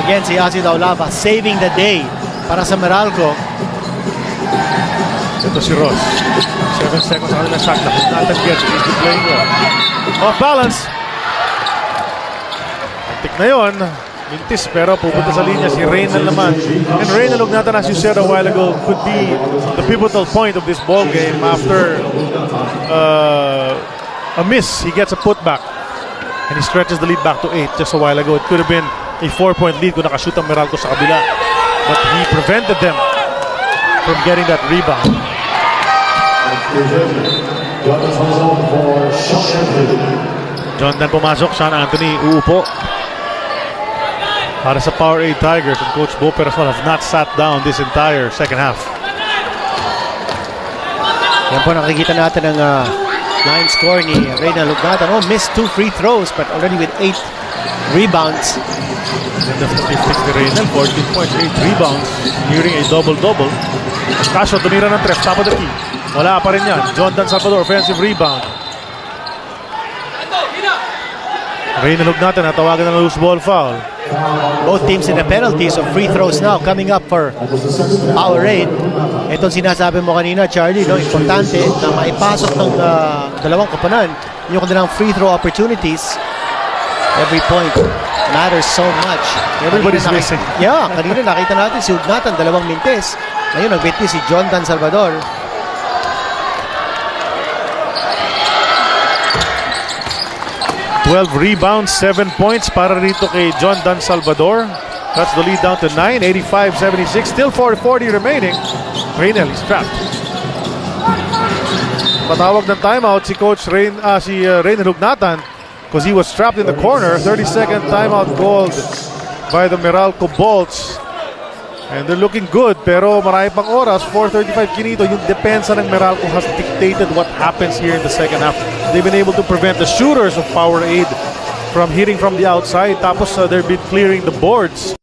again, si Asi Taulava saving the day para sa Meralco. Ito si Ross. 7 seconds sa kanilang shot clock. Nathan gets it. He's been playing well. Off balance. Antik na yun. Mintis pero pupunta sa linya si Reynal naman. And Reynal, Lugnatan, as you said a while ago, could be the pivotal point of this ball game after a miss. He gets a putback. And he stretches the lead back to 8 just a while ago. It could have been a 4-point lead kung nakashoot ang Meralco sa kabila. But he prevented them from getting that rebound. John Dan pumasok, Sean Anthony uupo. Para sa Powerade Tigers, and Coach Bo Perasol have not sat down this entire second half. Yan po nakikita natin ang line score ni Reynal Lugnatan. Oh, missed 2 free throws but already with 8 rebounds. Ganda of the 56 ni Reynal, 14 points, 8 rebounds, nearing a double-double. Casio tumira ng 3, top of the key. Wala pa rin yan. John Dan Salvador, offensive rebound. Reynal Lugnatan natawagan ng loose ball foul. Both teams in the penalties of free throws now coming up for Powerade. Itong sinasabi mo kanina, Charlie, no, importante na maipasok ng dalawang koponan yung kanilang free throw opportunities. Every point matters so much. Everybody's missing. Yeah, kanina nakita natin si Lugnatan, dalawang mintis. Ngayon nag-mintis si John Dan Salvador. Twelve rebounds, 7 points para rito kay John Dan Salvador. Cuts the lead down to 9, 85-76. Still 4:40 remaining. Reynal is trapped. Patawag ng timeout si Coach Reynal Lugnatan because he was trapped in the corner. 30-second timeout called by the Meralco Bolts. And they're looking good pero marami pang oras. 4:35 kinito. Yung depensa ng Meralco has dictated what happens here in the second half. They've been able to prevent the shooters of Powerade from hitting from the outside. Tapos they've been clearing the boards.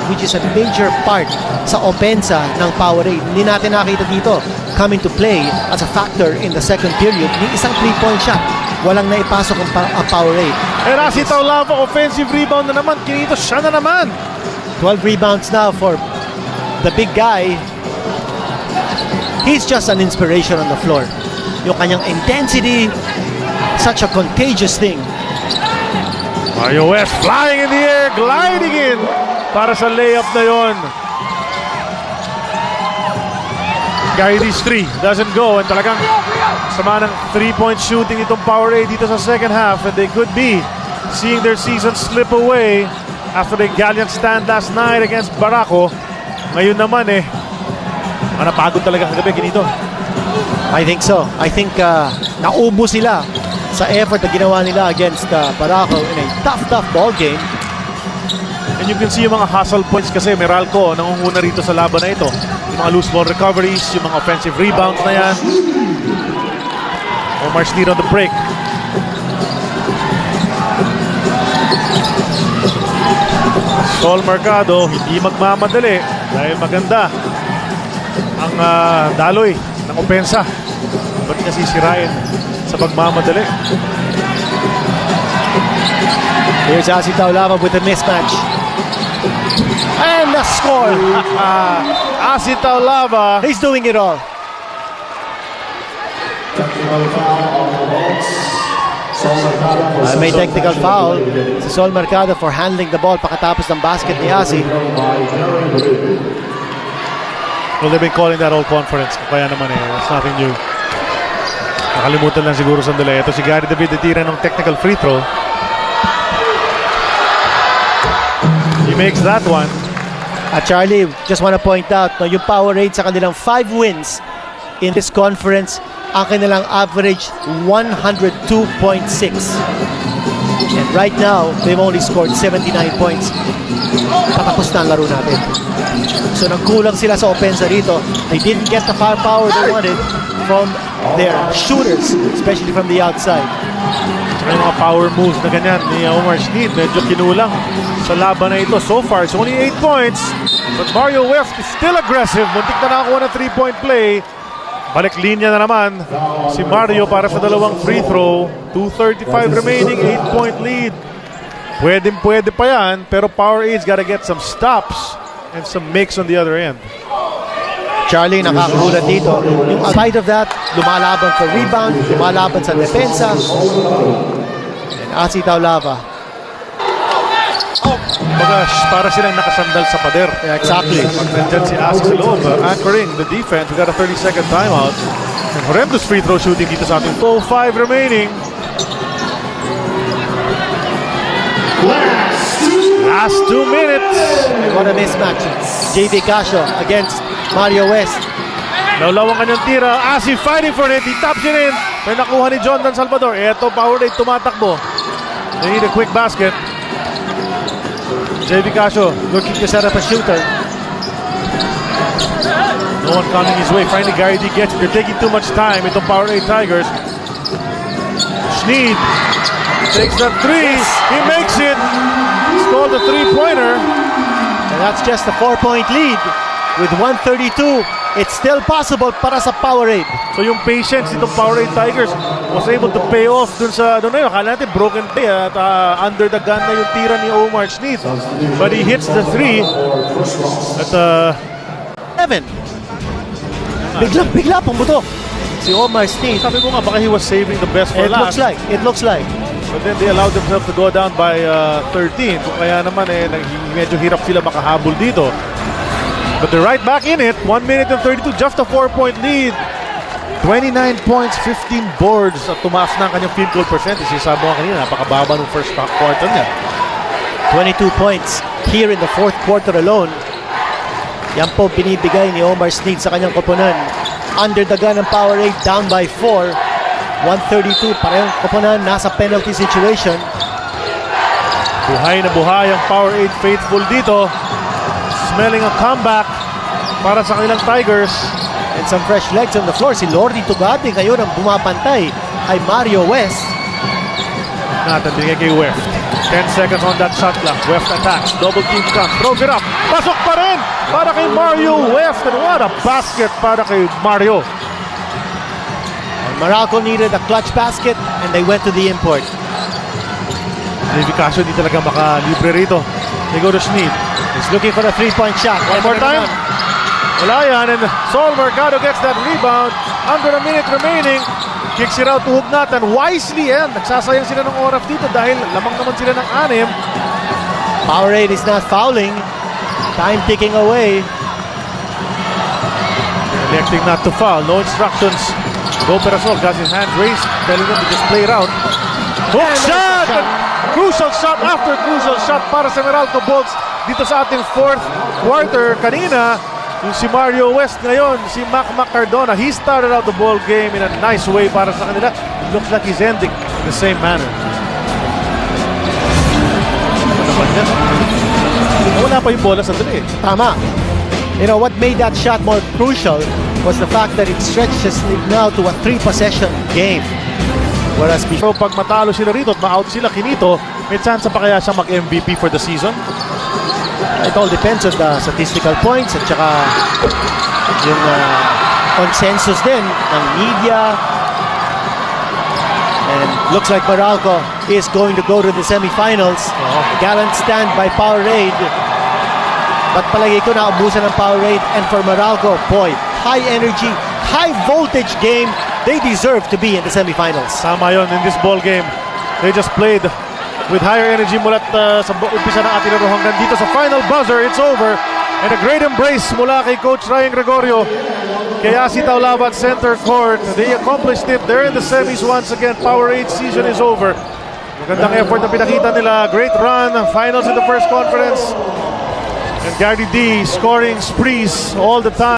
Which is a major part sa opensa ng Powerade. Hindi natin nakita dito coming to play as a factor in the second period. Ni isang 3-point shot. Walang naipasok ang Powerade. And Asi Taulava, offensive rebound na naman. Kinito siya na naman. 12 rebounds now for the big guy. He's just an inspiration on the floor. Yung kanyang intensity, such a contagious thing. Mario West flying in the air, gliding in para sa layup na yon. Guide's 3 doesn't go and talagang sama ng 3-point shooting itong Powerade dito sa second half, and they could be seeing their season slip away after the gallant stand last night against Barako. Ngayon naman napagod talaga kagabi kinito. I think so. I think naubo sila sa effort na ginawa nila against Barako in a tough ball game. And you can see yung mga hustle points kasi Meralco nangunguna rito sa laban na ito. Yung mga loose ball recoveries, yung mga offensive rebounds na yan. Omar Sneed on the break. Sol Mercado hindi magmamadali dahil maganda ang daloy ng opensa. Ba't niya sisirain sa pagmamadali? Here's Asi Taulava with a mismatch. And the score! Asi Taulava. He's doing it all. May technical foul si Sol Mercado for handling the ball pakatapos ng basket ni Asi. Well, they've been calling that all conference. Kaya naman it's nothing new. Nakalimutan lang siguro sandali. Ito si Gary David natira ng technical free throw. He makes that one. At Charlie, just want to point out, no, yung Powerade sa kanilang 5 wins in this conference, ang kanilang average 102.6. And right now, they've only scored 79 points. Patapos na ang laro natin. So nagkulang sila sa opensa rito. They didn't get the firepower they wanted from their shooters, especially from the outside. May mga power moves na ganyan ni Omar Sneed. Medyo kinulang sa laban na ito. So far, it's only 8 points. But Mario West is still aggressive. Muntik na nakakuha ng 3-point play. Balik linya na naman si Mario para sa dalawang free throw. 2:35 remaining, 8-point lead Pwede pa yan, pero Powerade gotta get some stops and some makes on the other end. Charlie, nakakagulat dito. Yung aside of that, lumalaban for rebound, lumalaban sa depensa. And Asi Taulava. Baga, para silang nakasandal sa pader. Yeah, exactly. Pag nandyan si Asi sa loob, anchoring the defense. We got a 30-second timeout. And horrendous free throw shooting dito sa ating 4-5 remaining. Last 2 minutes. And what a mismatch. JV Casio against Mario West. Naulaw ang kanyang tira. Asi fighting for it. He taps it in. May nakuha ni Jonathan Salvador. Eto, Powerade tumatakbo. They need a quick basket. JV Casio Looking to set up a shooter. no one coming his way. Finally, Gary D gets it. They're taking too much time. Itong Powerade Tigers. Sneed takes that three. He makes it. It's called a three-pointer. And that's just a 4-point lead. With 1:32, it's still possible para sa Powerade. So yung patience itong Powerade Tigers was able to pay off dun sa doon na yun. Akala natin broken play at under the gun na yung tira ni Omar Sneed. But he hits the three at 7. Bigla pumutok si Omar Sneed. sabi ko nga baka he was saving the best for It last. looks like. But then they allowed themselves to go down by 13. Kung kaya naman medyo hirap sila makahabol dito. But they're right back in it. 1 minute and 32. Just a 4-point lead. 29 points, 15 boards. At tumaas na ang kanyang field goal percentage. Sabi mo kanina, napakababa ng first quarter niya. 22 points here in the fourth quarter alone. Yan po binibigay ni Omar Sneed sa kanyang koponan. Under the gun ng Powerade, down by 4. 132, parehong koponan, nasa penalty situation. Buhay na buhay ang Powerade faithful dito. Smelling a comeback para sa kanilang Tigers. And some fresh legs on the floor. Si Lordy Tugate ngayon ang bumapantay ay Mario West. Natin binigay kay West. 10 seconds on that shot clock. West attacks. Double team comes. Throws it up. Pasok pa rin para kay Mario West. And what a basket para kay Mario. And Meralco needed a clutch basket and they went to the import. JV Casio di talaga makalibre rito. They go to Sneed. He's looking for a 3-point shot. One more time. Wala yan. And Sol Mercado gets that rebound. Under a minute remaining. Kicks it out to Hugnatan. Wisely and nagsasayang sila ng oras dito dahil lamang naman sila ng 6. Powerade is not fouling. Time ticking away. Electing not to foul. No instructions. Go Perasol got his hand raised. Telling them to just play it out. Hook shot! Crucial shot after crucial shot para sa Meralco Bolts dito sa ating fourth quarter. Kanina, yung si Mario West ngayon, si Mac Cardona, he started out the ball game in a nice way para sa kanila. It looks like he's ending in the same manner. Wala pa yung bola sa dali. Tama. You know, what made that shot more crucial was the fact that it stretches it now to a 3-possession game. Whereas So pag matalo sila rito at ma-out sila kinito, may chance pa kaya siya mag-MVP for the season? it all depends on the statistical points at saka yung consensus din ng media. And looks like Meralco is going to go to the semifinals. Gallant stand by Powerade. But palagi ko na ubusan ng Powerade. And for Meralco, boy, high energy, high voltage game. They deserve to be in the semifinals. Tama yun in this ball game. They just played with higher energy mula sa umpisa ng ating laro hanggang dito sa final buzzer. It's over. And a great embrace mula kay Coach Ryan Gregorio. Kay Asi Taulava at center court. They accomplished it. They're in the semis once again. Powerade season is over. Magandang effort na pinakita nila. Great run. Finals in the first conference. And Gary D scoring sprees all the time.